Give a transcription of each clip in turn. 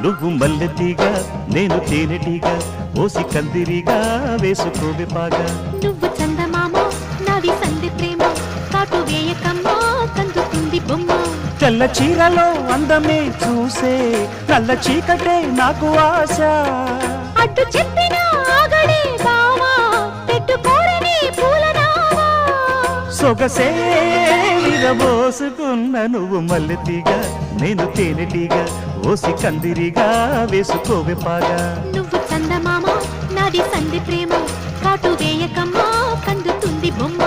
నువ్వు మల్లెతీగా నేను తేనెటీగా ఓసి కందిరిగా వేసుకోవే పాగా నువ్వు చందమామ నాది సంధి ప్రేమ కాటు వేయకమ్మా కందుతుంది బొమ్మ తెల్ల చీరలో అందమే చూసే నల్ల చీకటే నాకు ఆశ అడ్డు చెప్పిన ఆగడే బావా పెట్టుకోరని పూలనావా సొగసే విరబోసుకున్న నువ్వు మల్లెతీగా నేను తేనెటీగా ఓసి కందిరిగా వేసుకోవే పాగా నువ్వు చందమామ నాది సంధి ప్రేమ కాటు వేయకమ్మా కందుతుంది బొమ్మ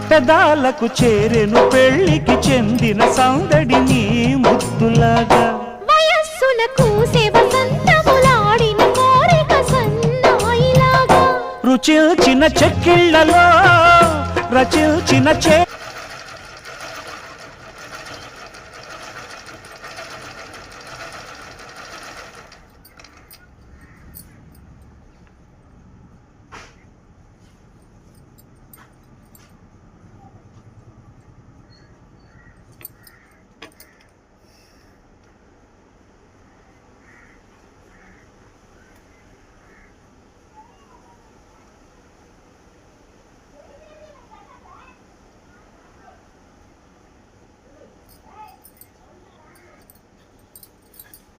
పెదాలకు చేరెను పెళ్లికి చెందిన సందడి నీ ముద్దులాగా వయస్సులకు వసంతములాడిన కోరిక సన్నాయిలాగా రుచిల్చిన చెక్కిళ్లలో రచిల్చిన